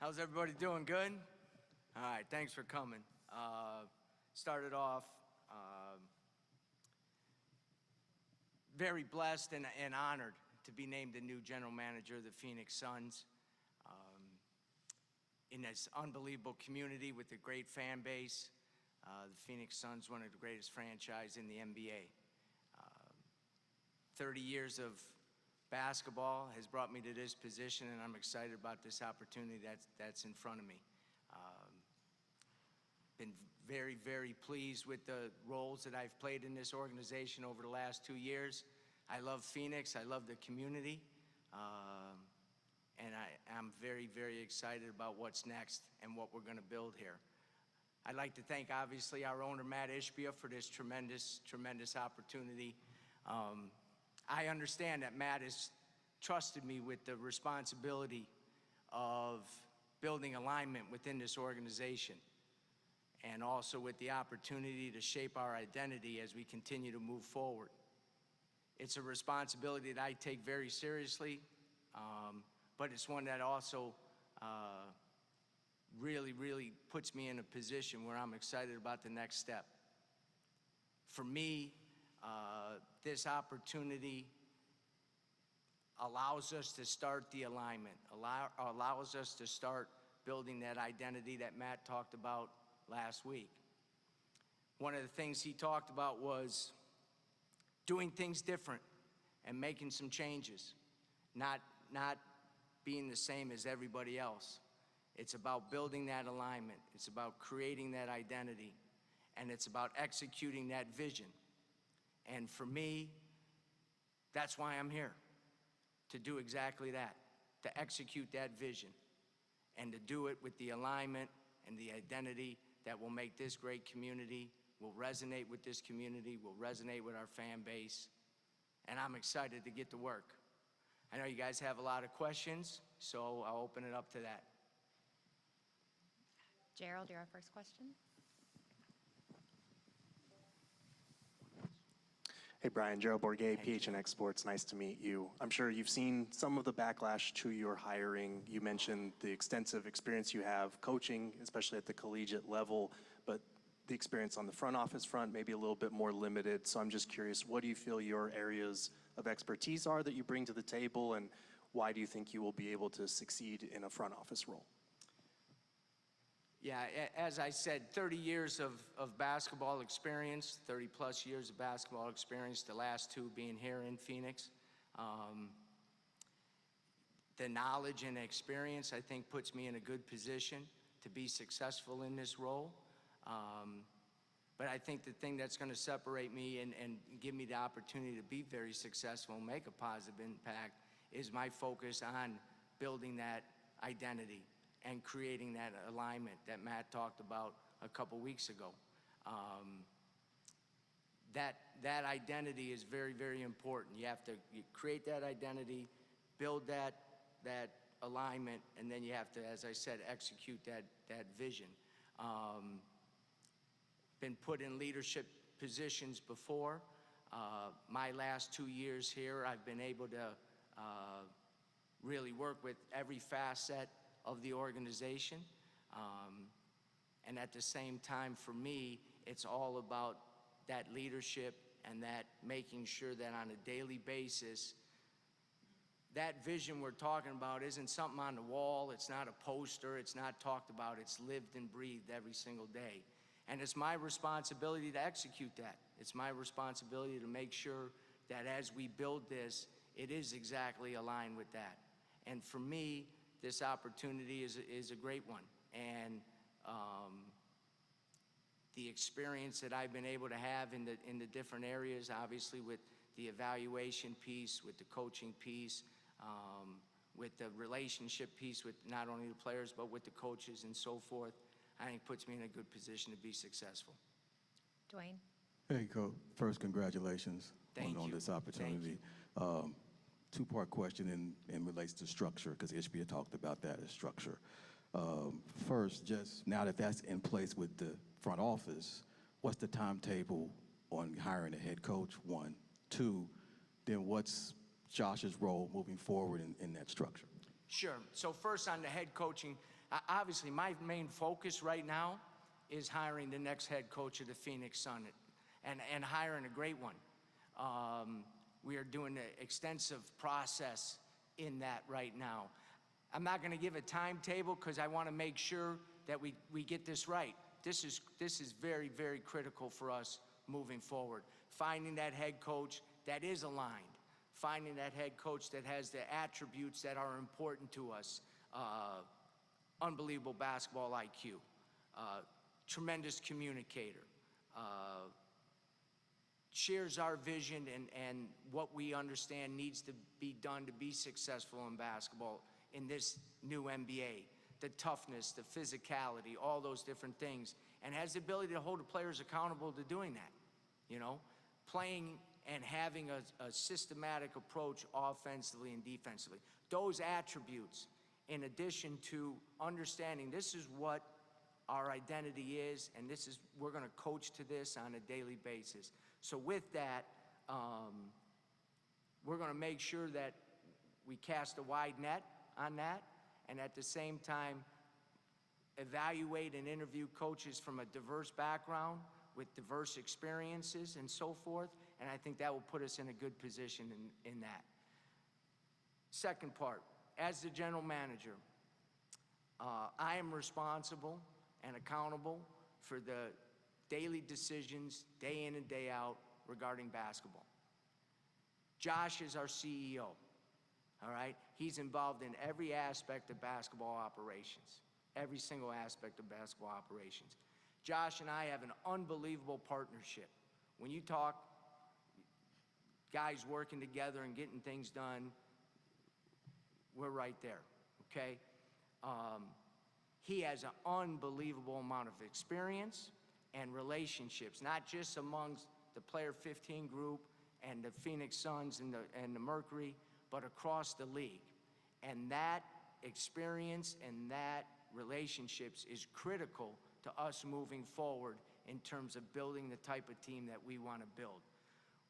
How's everybody doing? Good? All right, thanks for coming. Started off very blessed and honored to be named the new general manager of the Phoenix Suns. In this unbelievable community with a great fan base, the Phoenix Suns, one of the greatest franchise in the NBA. 30 years of basketball has brought me to this position, and I'm excited about this opportunity that's in front of me. Been very, very pleased with the roles that I've played in this organization over the last 2 years. I love Phoenix, I love the community, and I'm very, very excited about what's next and what we're gonna build here. I'd like to thank, obviously, our owner, Matt Ishbia, for this tremendous, tremendous opportunity. I understand that Matt has trusted me with the responsibility of building alignment within this organization, and also with the opportunity to shape our identity as we continue to move forward. It's a responsibility that I take very seriously, but it's one that also really, really puts me in a position where I'm excited about the next step. For me, this opportunity allows us to start the alignment, allows us to start building that identity that Matt talked about last week. One of the things he talked about was doing things different and making some changes, not being the same as everybody else. It's about building that alignment. It's about creating that identity, and it's about executing that vision. And for me, that's why I'm here, to do exactly that, to execute that vision, and to do it with the alignment and the identity that will make this great community, will resonate with this community, will resonate with our fan base, and I'm excited to get to work. I know you guys have a lot of questions, so I'll open it up to that. Gerald, you're our first question. Hey Brian, Gerald Bourguet, PHNX Sports, nice to meet you. I'm sure you've seen some of the backlash to your hiring. You mentioned the extensive experience you have coaching, especially at the collegiate level, but the experience on the front office front may be a little bit more limited. So I'm just curious, what do you feel your areas of expertise are that you bring to the table, and why do you think you will be able to succeed in a front office role? Yeah, as I said, 30 years of basketball experience, 30 plus years of basketball experience, the last 2 being here in Phoenix. The knowledge and experience, I think, puts me in a good position to be successful in this role. But I think the thing that's gonna separate me and give me the opportunity to be very successful and make a positive impact is my focus on building that identity and creating that alignment that Matt talked about a couple weeks ago. That identity is very, very important. You have to create that identity, build that alignment, and then you have to, as I said, execute that vision. Been put in leadership positions before. My last 2 years here, I've been able to really work with every facet of the organization. And at the same time, for me, it's all about that leadership and that making sure that on a daily basis, that vision we're talking about isn't something on the wall, it's not a poster, it's not talked about, it's lived and breathed every single day. And it's my responsibility to execute that. It's my responsibility to make sure that as we build this, it is exactly aligned with that. And for me, this opportunity is a great one. And the experience that I've been able to have in the different areas, obviously with the evaluation piece, with the coaching piece, with the relationship piece with not only the players, but with the coaches and so forth, I think puts me in a good position to be successful. Dwayne. Hey, Coach. First, congratulations on this opportunity. Two-part question in relates to structure, because Ishbia talked about that as structure. First, just now that that's in place with the front office, what's the timetable on hiring a head coach, 1? 2, then what's Josh's role moving forward in that structure? Sure. So first on the head coaching, obviously my main focus right now is hiring the next head coach of the Phoenix Sun and hiring a great one. We are doing an extensive process in that right now. I'm not going to give a timetable because I want to make sure that we get this right. This is very, very critical for us moving forward. Finding that head coach that is aligned, finding that head coach that has the attributes that are important to us. Unbelievable basketball IQ, tremendous communicator, shares our vision and what we understand needs to be done to be successful in basketball in this new NBA. The toughness, the physicality, all those different things, and has the ability to hold the players accountable to doing that. You know, playing and having a systematic approach offensively and defensively. Those attributes, in addition to understanding this is what our identity is, and this is, we're gonna coach to this on a daily basis. So with that, we're gonna make sure that we cast a wide net on that, and at the same time, evaluate and interview coaches from a diverse background with diverse experiences and so forth, and I think that will put us in a good position in that. Second part, as the general manager, I am responsible and accountable for the daily decisions, day in and day out, regarding basketball. Josh is our CEO, all right? He's involved in every aspect of basketball operations, every single aspect of basketball operations. Josh and I have an unbelievable partnership. When you talk guys working together and getting things done, we're right there, okay? He has an unbelievable amount of experience and relationships, not just amongst the Player 15 group and the Phoenix Suns and the Mercury, but across the league. And that experience and that relationships is critical to us moving forward in terms of building the type of team that we want to build.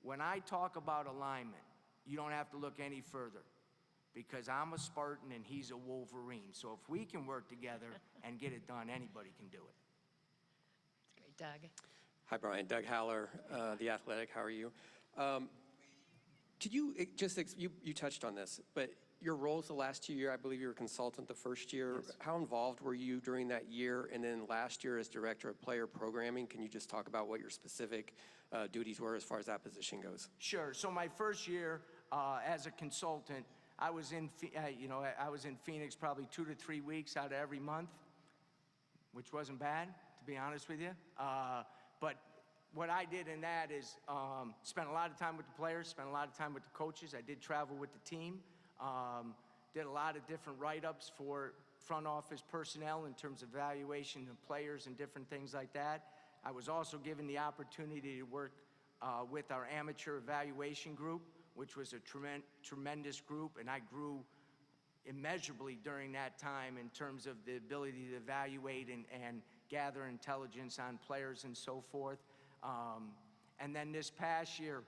When I talk about alignment, you don't have to look any further, because I'm a Spartan and he's a Wolverine. So if we can work together and get it done, anybody can do it. That's great. Doug? Hi, Brian. Doug Haller, The Athletic. How are you? Could you you touched on this, but your roles the last 2 years, I believe you were a consultant the first year. Yes. How involved were you during that year? And then last year as director of player programming, can you just talk about what your specific duties were as far as that position goes? Sure. So my first year as a consultant, I was in Phoenix probably 2 to 3 weeks out of every month, which wasn't bad, to be honest with you. But what I did in that is spent a lot of time with the players, spent a lot of time with the coaches. I did travel with the team, did a lot of different write-ups for front office personnel in terms of evaluation of players and different things like that. I was also given the opportunity to work with our amateur evaluation group, which was a tremendous group, and I grew immeasurably during that time in terms of the ability to evaluate and gather intelligence on players and so forth. And then this past year,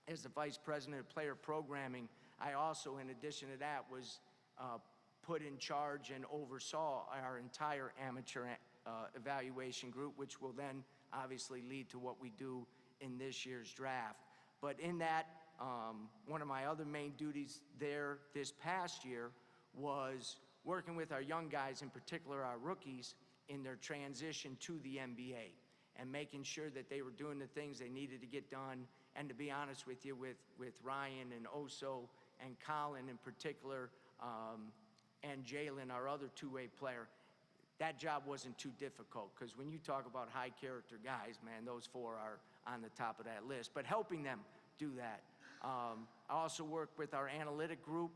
as the Vice President of Player Programming, I also, in addition to that, was put in charge and oversaw our entire amateur evaluation group, which will then obviously lead to what we do in this year's draft. But in that, one of my other main duties there this past year was working with our young guys, in particular our rookies, in their transition to the NBA and making sure that they were doing the things they needed to get done. And to be honest with you, with Ryan and Oso and Colin in particular, and Jalen, our other two-way player, that job wasn't too difficult, because when you talk about high character guys, man, those four are on the top of that list. But helping them do that. I also work with our analytic group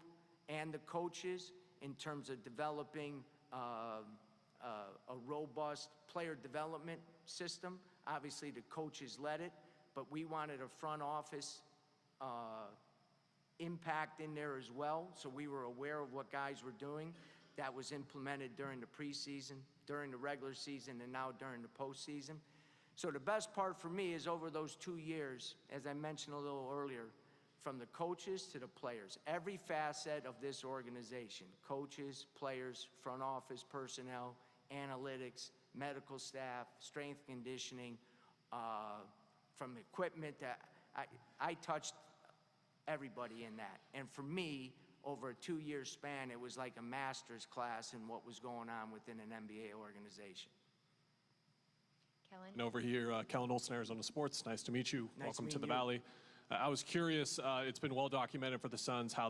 and the coaches in terms of developing a robust player development system. Obviously, the coaches led it, but we wanted a front office impact in there as well, so we were aware of what guys were doing. That was implemented during the preseason, during the regular season, and now during the postseason. So the best part for me is over those 2 years, as I mentioned a little earlier, from the coaches to the players. Every facet of this organization, coaches, players, front office personnel, analytics, medical staff, strength conditioning, from equipment that I touched everybody in that. And for me, over a 2-year span, it was like a master's class in what was going on within an NBA organization. Kellen? And over here, Kellen Olson, Arizona Sports. Nice to meet you. Nice Welcome to meeting the you. Valley. I was curious, it's been well documented for the Suns how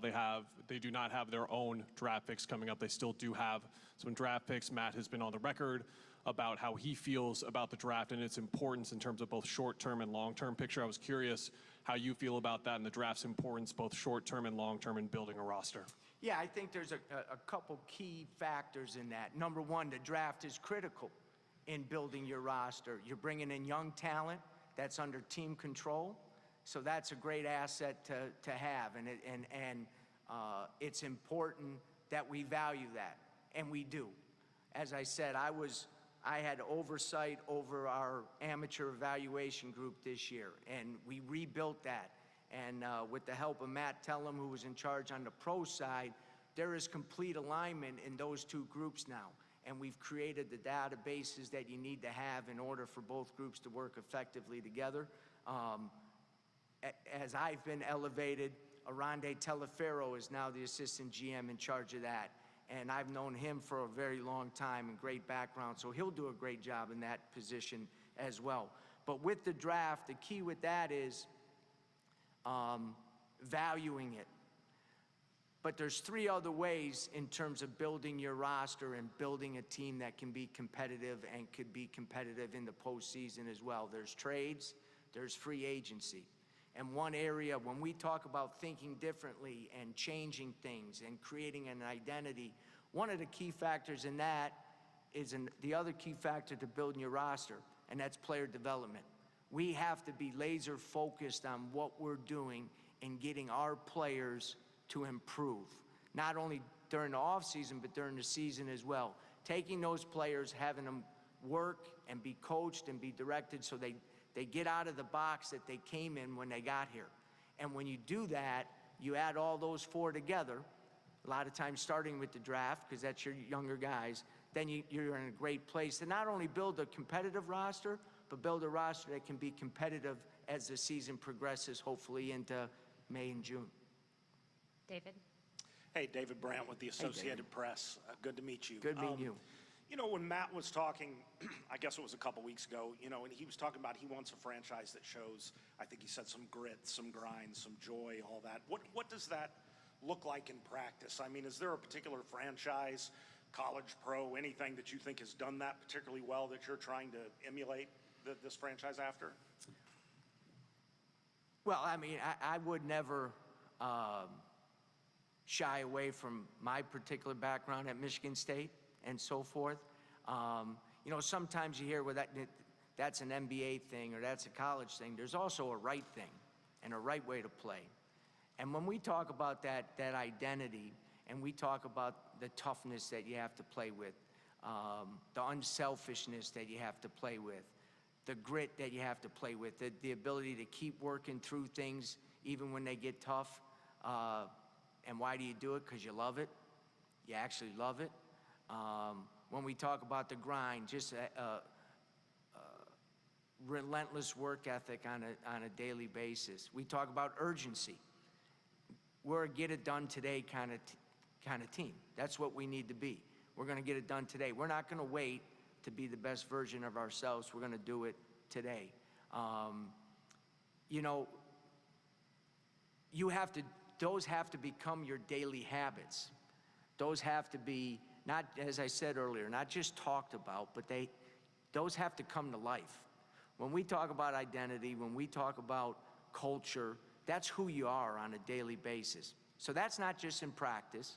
they do not have their own draft picks coming up. They still do have some draft picks. Matt has been on the record about how he feels about the draft and its importance in terms of both short-term and long-term picture. I was curious how you feel about that and the draft's importance, both short-term and long-term, in building a roster. Yeah, I think there's a couple key factors in that. Number one, the draft is critical in building your roster. You're bringing in young talent that's under team control, so that's a great asset to have, and it's important that we value that, and we do. As I said, I had oversight over our amateur evaluation group this year, and we rebuilt that. And with the help of Matt Tellem, who was in charge on the pro side, there is complete alignment in those two groups now. And we've created the databases that you need to have in order for both groups to work effectively together. As I've been elevated, Arande Telefero is now the assistant GM in charge of that. And I've known him for a very long time and great background, so he'll do a great job in that position as well. But with the draft, the key with that is valuing it. But there's 3 other ways in terms of building your roster and building a team that can be competitive and could be competitive in the postseason as well. There's trades, there's free agency. And one area, when we talk about thinking differently and changing things and creating an identity, one of the key factors in that is the other key factor to building your roster, and that's player development. We have to be laser focused on what we're doing and getting our players to improve, not only during the off season, but during the season as well. Taking those players, having them work and be coached and be directed so they get out of the box that they came in when they got here. And when you do that, you add all those 4 together, a lot of times starting with the draft, because that's your younger guys, then you're in a great place to not only build a competitive roster, but build a roster that can be competitive as the season progresses, hopefully into May and June. David? Hey, David Brandt with the Associated Press. Good to meet you. Good meeting you. You know, when Matt was talking, I guess it was a couple weeks ago, you know, and he was talking about he wants a franchise that shows, I think he said, some grit, some grind, some joy, all that. What does that look like in practice? I mean, is there a particular franchise, college, pro, anything that you think has done that particularly well that you're trying to emulate this franchise after? Well, I mean, I would never shy away from my particular background at Michigan State and so forth. You know, sometimes you hear, well, that's an NBA thing or that's a college thing. There's also a right thing and a right way to play. And when we talk about that identity, and we talk about the toughness that you have to play with, the unselfishness that you have to play with, the grit that you have to play with, the ability to keep working through things even when they get tough. And why do you do it? Because you love it. You actually love it. When we talk about the grind, just a relentless work ethic on a daily basis. We talk about urgency. We're a get it done today kind of team. That's what we need to be. We're going to get it done today. We're not going to wait to be the best version of ourselves. We're going to do it today. You know, those have to become your daily habits. Those have to be, not, as I said earlier, not just talked about, but those have to come to life. When we talk about identity, when we talk about culture, that's who you are on a daily basis. So that's not just in practice.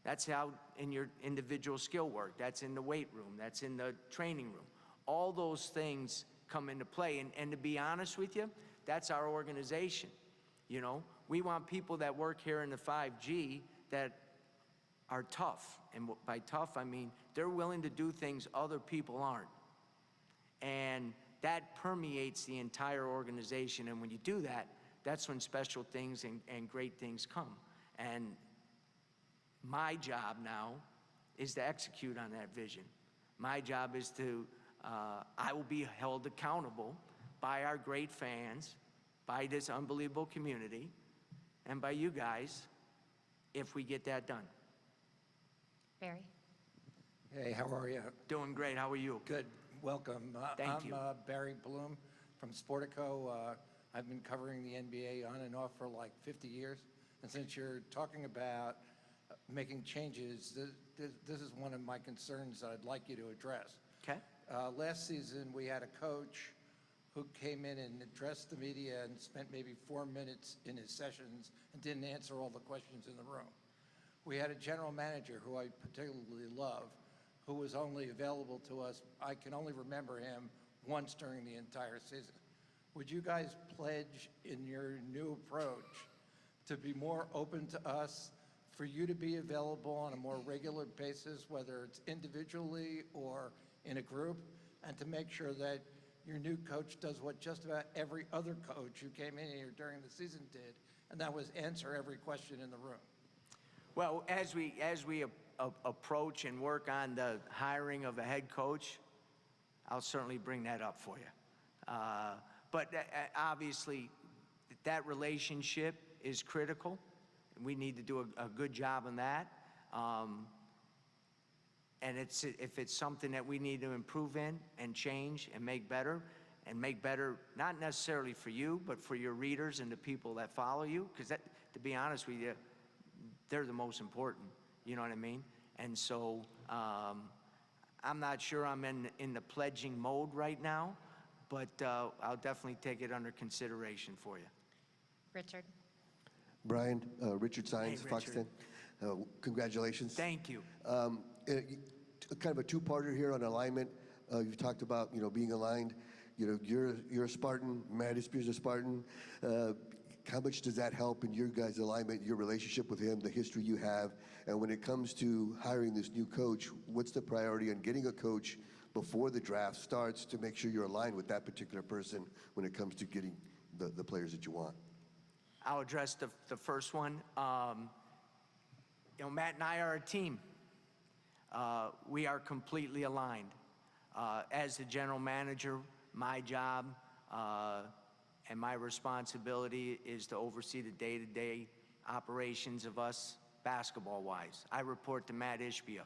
That's out in your individual skill work. That's in the weight room. That's in the training room. All those things come into play. And to be honest with you, that's our organization. You know, we want people that work here in the 5G that are tough. And by tough, I mean they're willing to do things other people aren't. And that permeates the entire organization. And when you do that, that's when special things and great things come. And my job now is to execute on that vision. My job is to, I will be held accountable by our great fans, by this unbelievable community, and by you guys if we get that done. Barry? Hey, how are you? Doing great. How are you? Good. Welcome. Thank you. I'm Barry Bloom from Sportico. I've been covering the NBA on and off for like 50 years. And since you're talking about making changes, this is one of my concerns that I'd like you to address. Okay. Last season, we had a coach who came in and addressed the media and spent maybe 4 minutes in his sessions and didn't answer all the questions in the room. We had a general manager who I particularly love, who was only available to us, I can only remember him once during the entire season. Would you guys pledge in your new approach to be more open to us, for you to be available on a more regular basis, whether it's individually or in a group, and to make sure that your new coach does what just about every other coach who came in here during the season did, and that was answer every question in the room? Well, as we approach and work on the hiring of a head coach, I'll certainly bring that up for you. But obviously, that relationship is critical. We need to do a good job on that. And if it's something that we need to improve in and change and make better, not necessarily for you, but for your readers and the people that follow you, because to be honest with you, they're the most important, you know what I mean? And so I'm not sure I'm in the pledging mode right now, but I'll definitely take it under consideration for you. Richard? Brian, Richard Sines, Hey, Fox Richard. 10. Congratulations. Thank you. Kind of a two-parter here on alignment. You've talked about, being aligned. You're a Spartan, Matt Ispier's a Spartan. How much does that help in your guys' alignment, your relationship with him, the history you have? And when it comes to hiring this new coach, what's the priority on getting a coach before the draft starts to make sure you're aligned with that particular person when it comes to getting the players that you want? I'll address the first one. Matt and I are a team. We are completely aligned. As the general manager, my job and my responsibility is to oversee the day-to-day operations of us basketball-wise. I report to Matt Ispia.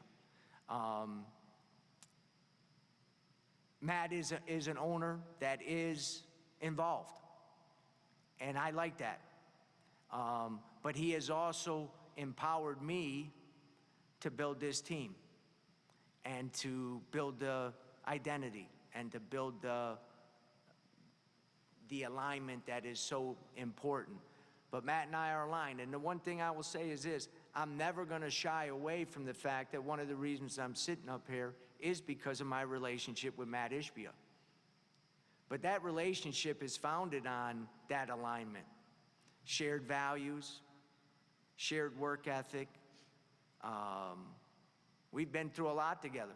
Matt is an owner that is involved, and I like that. But he has also empowered me to build this team and to build the identity and to build the alignment that is so important. But Matt and I are aligned. And the one thing I will say is this: I'm never going to shy away from the fact that one of the reasons I'm sitting up here is because of my relationship with Matt Ispia. But that relationship is founded on that alignment. Shared values, shared work ethic. We've been through a lot together,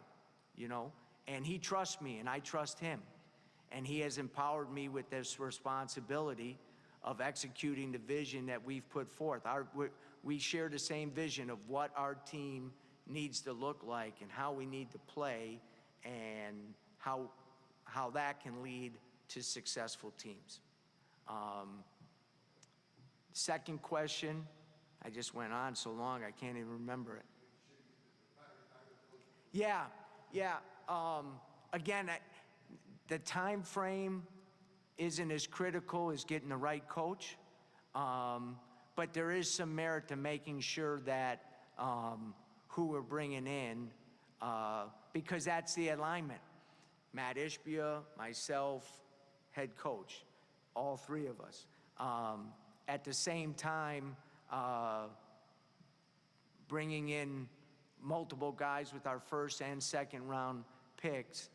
and he trusts me and I trust him. And he has empowered me with this responsibility of executing the vision that we've put forth. We share the same vision of what our team needs to look like and how we need to play and how that can lead to successful teams. Second question, I just went on so long I can't even remember it. Yeah. Again, the time frame isn't as critical as getting the right coach, but there is some merit to making sure that who we're bringing in, because that's the alignment. Matt Ispia, myself, head coach, all three of us. At the same time, bringing in multiple guys with our first and second round picks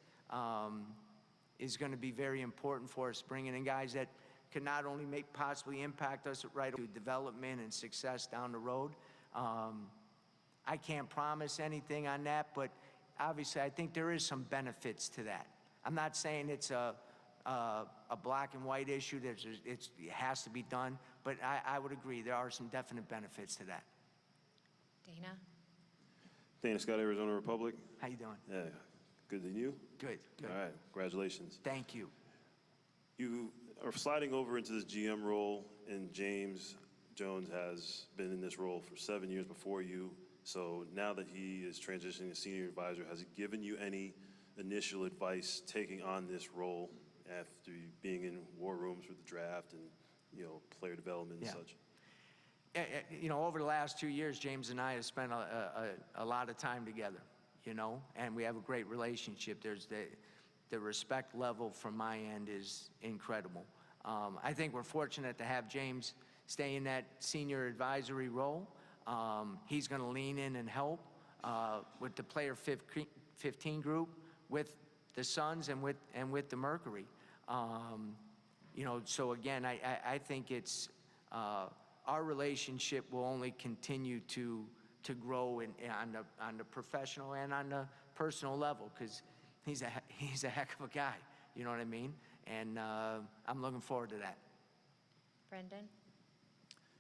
is going to be very important for us, bringing in guys that can not only possibly impact us right to development and success down the road. I can't promise anything on that, but obviously I think there is some benefits to that. I'm not saying it's a a black and white issue. It has to be done, but I would agree there are some definite benefits to that. Dana? Dana Scott, Arizona Republic. How you doing? Yeah, good than you? Good, good. All right, congratulations. Thank you. You are sliding over into this GM role, and James Jones has been in this role for 7 years before you. So now that he is transitioning to senior advisor, has he given you any initial advice taking on this role after being in war rooms with the draft and, player development and such? Over the last 2 years, James and I have spent a lot of time together, and we have a great relationship. There's the respect level from my end is incredible. I think we're fortunate to have James stay in that senior advisory role. He's going to lean in and help with the player 15 group, with the Suns and with the Mercury. So again, I think it's our relationship will only continue to grow on the professional and on the personal level, because he's a heck of a guy. You know what I mean? And I'm looking forward to that. Brendan?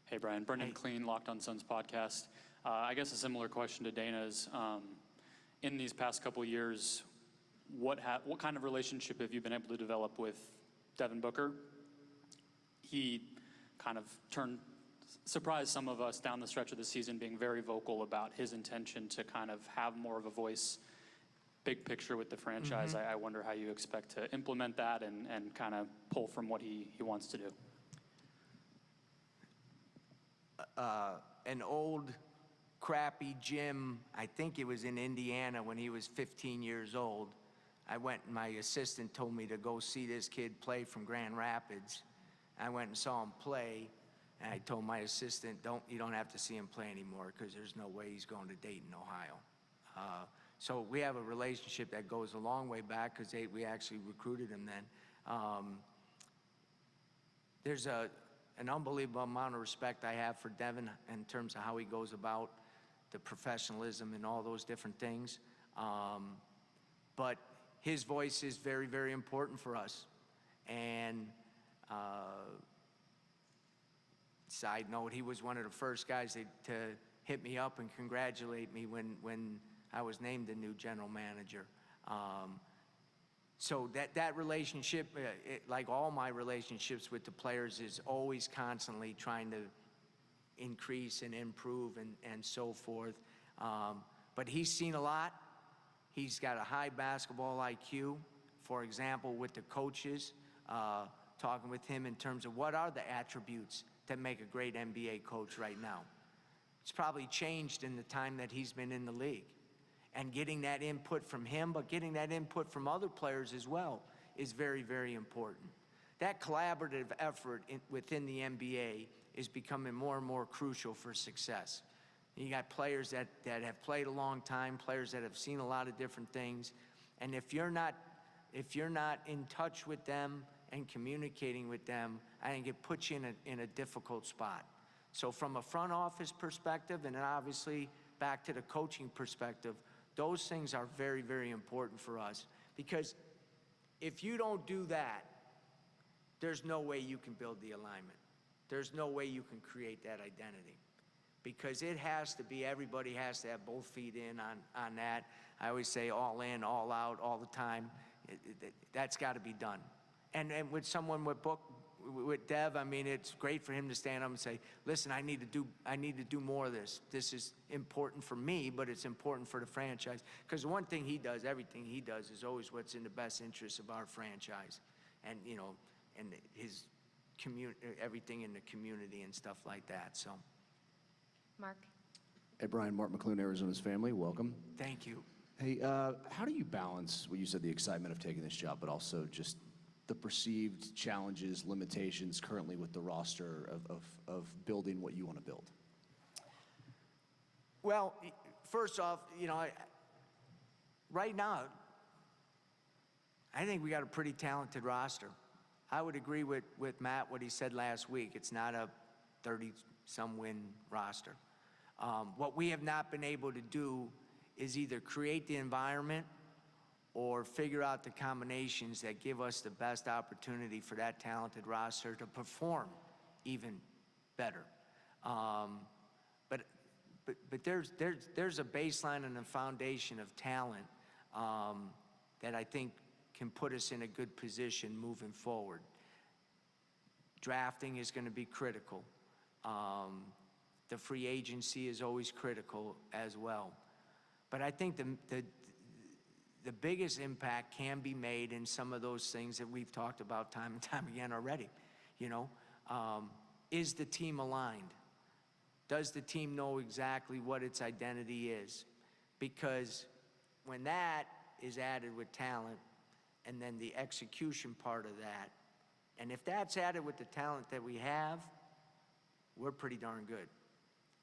Hey, Brian. Brendan Hey. Clean, Locked on Suns podcast. I guess a similar question to Dana's. In these past couple of years, what kind of relationship have you been able to develop with Devin Booker? He kind of surprised some of us down the stretch of the season, being very vocal about his intention to kind of have more of a voice, big picture with the franchise. I wonder how you expect to implement that and kind of pull from what he wants to do. An old crappy gym, I think it was in Indiana when he was 15 years old. I went and my assistant told me to go see this kid play from Grand Rapids. I went and saw him play, and I told my assistant, you don't have to see him play anymore, because there's no way he's going to Dayton, Ohio. So we have a relationship that goes a long way back, because we actually recruited him then. There's an unbelievable amount of respect I have for Devin in terms of how he goes about the professionalism and all those different things. But his voice is very, very important for us. And side note, he was one of the first guys to hit me up and congratulate me when I was named the new general manager. So that relationship, like all my relationships with the players, is always constantly trying to increase and improve and so forth. But he's seen a lot. He's got a high basketball IQ. For example, with the coaches, talking with him in terms of what are the attributes that make a great NBA coach right now. It's probably changed in the time that he's been in the league. And getting that input from him, but getting that input from other players as well, is very, very important. That collaborative effort within the NBA is becoming more and more crucial for success. You got players that have played a long time, players that have seen a lot of different things, and if you're not in touch with them and communicating with them, I think it puts you in a difficult spot. So from a front office perspective, and then obviously back to the coaching perspective, those things are very, very important for us, because if you don't do that, there's no way you can build the alignment. There's no way you can create that identity, because it has to be, everybody has to have both feet in on that. I always say all in, all out, all the time. That's got to be done. And with someone with Dev, I mean, it's great for him to stand up and say, listen, I need to do more of this. This is important for me, but it's important for the franchise. Because the one thing he does, everything he does, is always what's in the best interest of our franchise. And, and his everything in the community and stuff like that, so. Mark? Hey, Brian, Mark McClune, Arizona's family, welcome. Thank you. Hey, how do you balance what you said, the excitement of taking this job, but also just the perceived challenges, limitations currently with the roster of building what you want to build? Well, first off, right now, I think we got a pretty talented roster. I would agree with Matt, what he said last week. It's not a 30-some win roster. What we have not been able to do is either create the environment or figure out the combinations that give us the best opportunity for that talented roster to perform even better. But there's a baseline and a foundation of talent that I think can put us in a good position moving forward. Drafting is going to be critical. The free agency is always critical as well. But I think the biggest impact can be made in some of those things that we've talked about time and time again already. You know, is the team aligned? Does the team know exactly what its identity is? Because when that is added with talent, and then the execution part of that, and if that's added with the talent that we have, we're pretty darn good.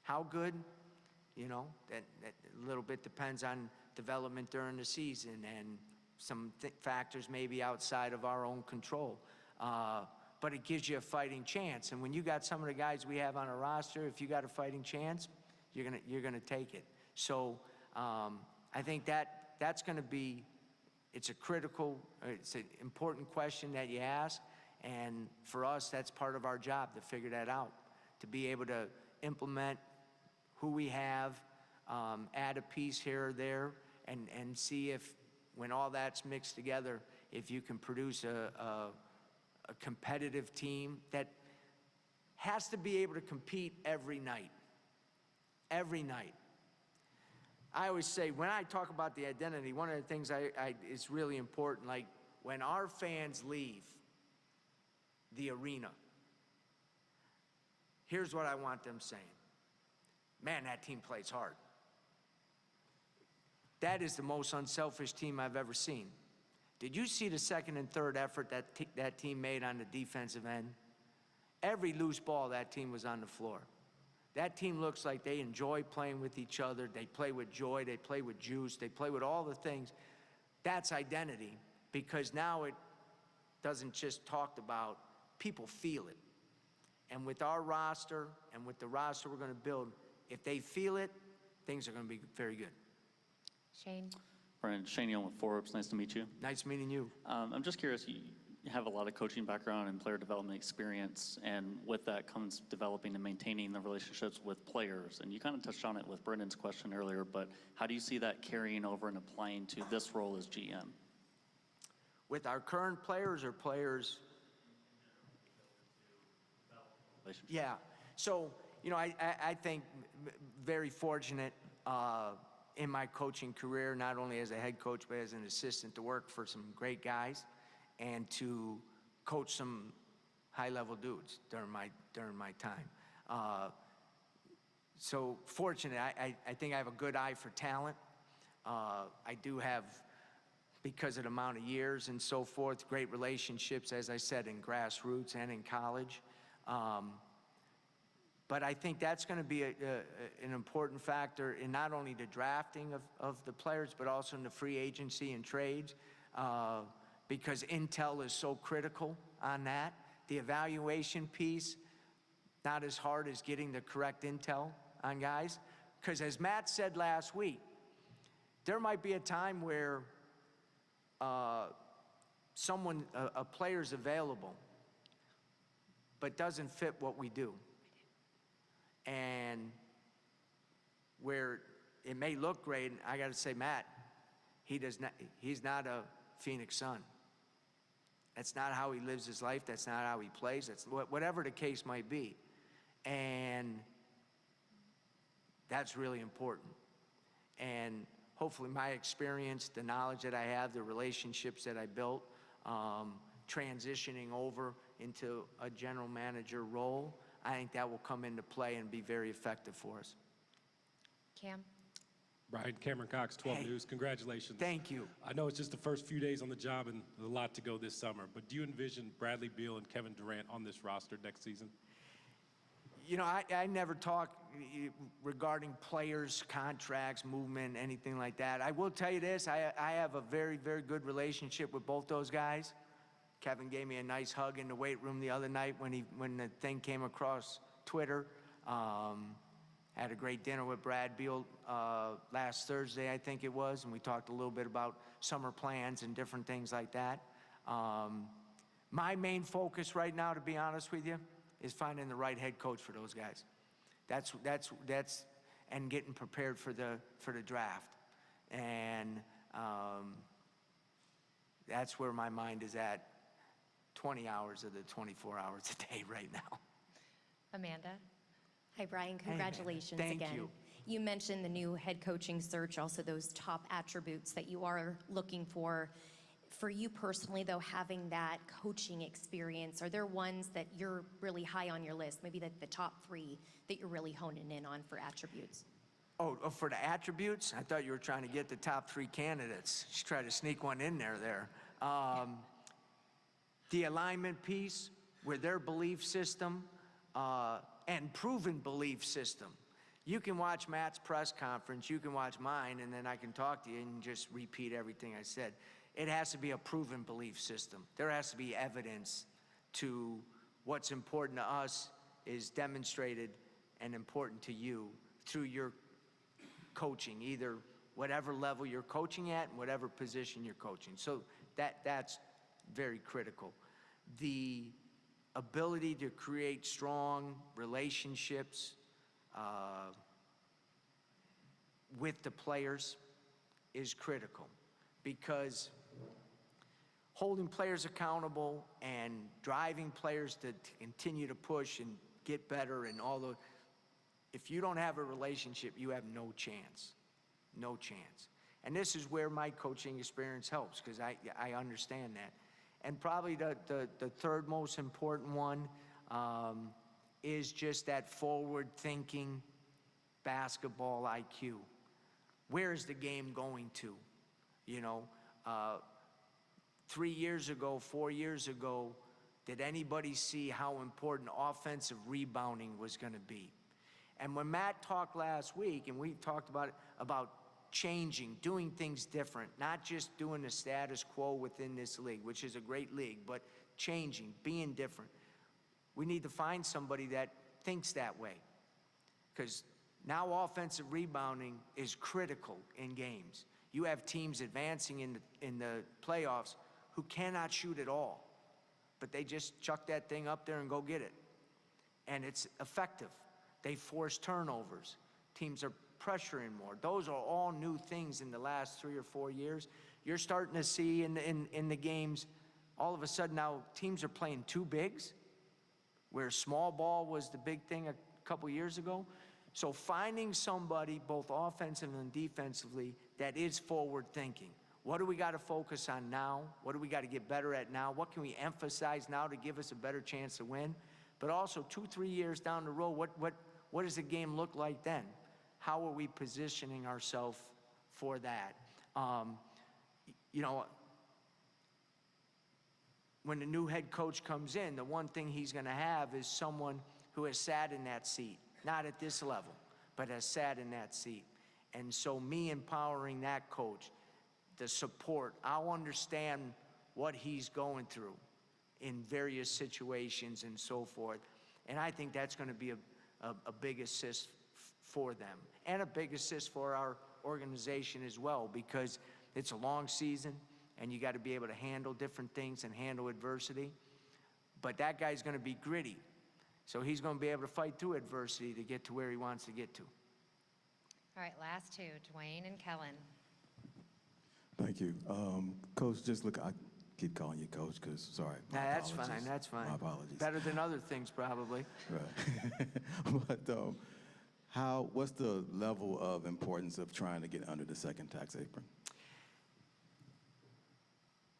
How good? You know, that a little bit depends on development during the season and some factors maybe outside of our own control. But it gives you a fighting chance. And when you got some of the guys we have on our roster, if you got a fighting chance, you're gonna take it. So I think that's gonna be, it's an important question that you ask. And for us, that's part of our job to figure that out, to be able to implement who we have, add a piece here or there, and see if, when all that's mixed together, if you can produce a competitive team that has to be able to compete every night. Every night. I always say, when I talk about the identity, one of the things is really important, like when our fans leave the arena, here's what I want them saying. Man, that team plays hard. That is the most unselfish team I've ever seen. Did you see the second and third effort that team made on the defensive end? Every loose ball, that team was on the floor. That team looks like they enjoy playing with each other. They play with joy. They play with juice. They play with all the things. That's identity, because now it doesn't just talk about, people feel it. And with our roster and with the roster we're going to build, if they feel it, things are going to be very good. Shane? Brendan, Shane Young with Forbes. Nice to meet you. Nice meeting you. I'm just curious, you have a lot of coaching background and player development experience, and with that comes developing and maintaining the relationships with players. And you kind of touched on it with Brendan's question earlier, but how do you see that carrying over and applying to this role as GM? With our current players or players? Yeah. So, you know, I think very fortunate in my coaching career, not only as a head coach, but as an assistant, to work for some great guys and to coach some high-level dudes during my time. So fortunate, I think I have a good eye for talent. I do have, because of the amount of years and so forth, great relationships, as I said, in grassroots and in college. But I think that's going to be an important factor in not only the drafting of the players, but also in the free agency and trades, because intel is so critical on that. The evaluation piece, not as hard as getting the correct intel on guys, because as Matt said last week, there might be a time where a player's available, but doesn't fit what we do. And where it may look great, and I got to say, Matt, he's not a Phoenix Sun. That's not how he lives his life. That's not how he plays. That's whatever the case might be. And that's really important. And hopefully my experience, the knowledge that I have, the relationships that I built, transitioning over into a general manager role, I think that will come into play and be very effective for us. Cam? Brian, Cameron Cox, 12 News. Congratulations. Thank you. I know it's just the first few days on the job and a lot to go this summer, but do you envision Bradley Beal and Kevin Durant on this roster next season? You know, I never talk regarding players, contracts, movement, anything like that. I will tell you this, I have a very, very good relationship with both those guys. Kevin gave me a nice hug in the weight room the other night when the thing came across Twitter. Had a great dinner with Brad Beal last Thursday, I think it was, and we talked a little bit about summer plans and different things like that. My main focus right now, to be honest with you, is finding the right head coach for those guys. That's and getting prepared for the draft. And that's where my mind is at 20 hours of the 24 hours a day right now. Amanda? Hi, Brian. Hey, Amanda. Congratulations Thank again. you. You mentioned the new head coaching search, also those top attributes that you are looking for. For you personally, though, having that coaching experience, are there ones that you're really high on your list, maybe the top 3 that you're really honing in on for attributes? Oh, for the attributes? I thought you were trying to get the top 3 candidates. Just try to sneak one in there. The alignment piece with their belief system and proven belief system. You can watch Matt's press conference, you can watch mine, and then I can talk to you and just repeat everything I said. It has to be a proven belief system. There has to be evidence to what's important to us is demonstrated and important to you through your coaching, either whatever level you're coaching at and whatever position you're coaching. So that's very critical. The ability to create strong relationships with the players is critical, because holding players accountable and driving players to continue to push and get better and all those, if you don't have a relationship, you have no chance. No chance. And this is where my coaching experience helps, because I understand that. And probably the third most important one is just that forward-thinking basketball IQ. Where is the game going to? You know, 3 years ago, 4 years ago, did anybody see how important offensive rebounding was going to be? And when Matt talked last week, and we talked about changing, doing things different, not just doing the status quo within this league, which is a great league, but changing, being different. We need to find somebody that thinks that way, because now offensive rebounding is critical in games. You have teams advancing in the playoffs who cannot shoot at all, but they just chuck that thing up there and go get it. And it's effective. They force turnovers. Teams are pressuring more. Those are all new things in the last 3 or 4 years. You're starting to see in the games, all of a sudden now teams are playing 2 bigs, where small ball was the big thing a couple years ago. So finding somebody, both offensively and defensively, that is forward thinking. What do we got to focus on now? What do we got to get better at now? What can we emphasize now to give us a better chance to win? But also 2, 3 years down the road, what does the game look like then? How are we positioning ourselves for that? You know, when the new head coach comes in, the one thing he's going to have is someone who has sat in that seat, not at this level, but has sat in that seat. And so me empowering that coach, the support, I'll understand what he's going through in various situations and so forth. And I think that's going to be a big assist for them, and a big assist for our organization as well, because it's a long season and you got to be able to handle different things and handle adversity. But that guy's going to be gritty. So he's going to be able to fight through adversity to get to where he wants to get to. All right, last 2, Dwayne and Kellen. Thank you. Coach, just look, I keep calling you Coach because, sorry. Nah, that's fine, that's fine. My apologies. Better than other things, probably. Right. But what's the level of importance of trying to get under the second tax apron?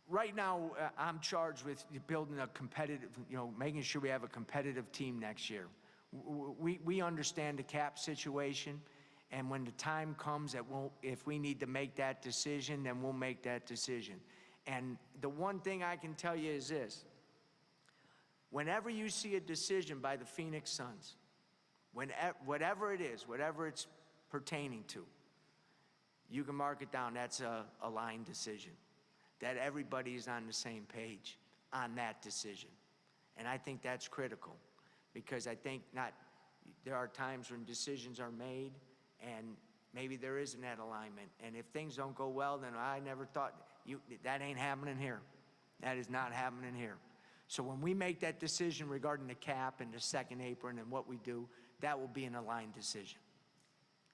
Right now, I'm charged with building a competitive, making sure we have a competitive team next year. We understand the cap situation, and when the time comes if we need to make that decision, then we'll make that decision. And the one thing I can tell you is this: whenever you see a decision by the Phoenix Suns, whatever it is, whatever it's pertaining to, you can mark it down. That's a line decision. That everybody is on the same page on that decision. And I think that's critical, because I think there are times when decisions are made and maybe there isn't that alignment. And if things don't go well, then I never thought, that ain't happening here. That is not happening here. So when we make that decision regarding the cap and the second apron and what we do, that will be an aligned decision.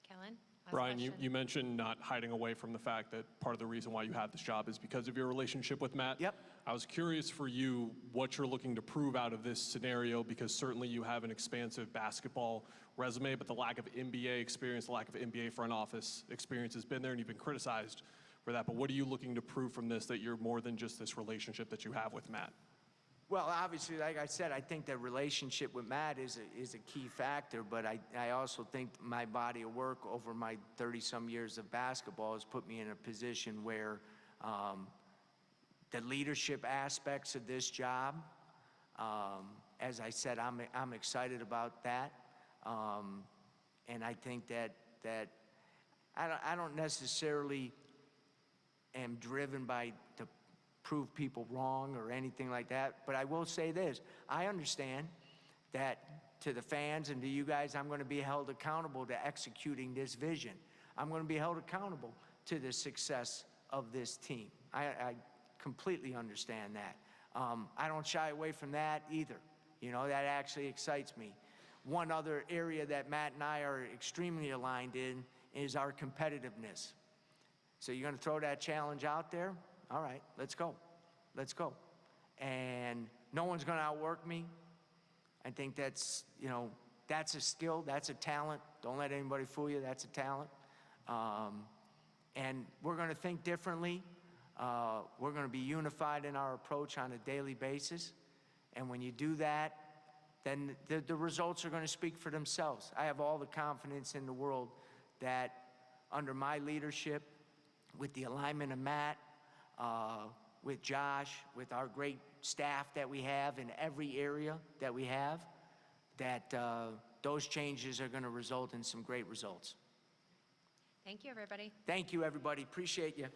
Kellen? Last Brian, question. you mentioned not hiding away from the fact that part of the reason why you have this job is because of your relationship with Matt. Yep. I was curious for you what you're looking to prove out of this scenario, because certainly you have an expansive basketball resume, but the lack of NBA experience, the lack of NBA front office experience has been there, and you've been criticized for that. But what are you looking to prove from this that you're more than just this relationship that you have with Matt? Well, obviously, like I said, I think that relationship with Matt is a key factor, but I also think my body of work over my 30-some years of basketball has put me in a position where the leadership aspects of this job, as I said, I'm excited about that. And I think that I don't necessarily am driven by the prove people wrong or anything like that, but I will say this: I understand that to the fans and to you guys, I'm going to be held accountable to executing this vision. I'm going to be held accountable to the success of this team. I completely understand that. I don't shy away from that either. You know, that actually excites me. One other area that Matt and I are extremely aligned in is our competitiveness. So you're going to throw that challenge out there? All right, let's go. Let's go. And no one's going to outwork me. I think that's, you know, that's a skill, that's a talent. Don't let anybody fool you, that's a talent. And we're going to think differently. We're going to be unified in our approach on a daily basis. And when you do that, then the results are going to speak for themselves. I have all the confidence in the world that under my leadership, with the alignment of Matt, with Josh, with our great staff that we have in every area that we have, that those changes are going to result in some great results. Thank you, everybody. Thank you, everybody. Appreciate you.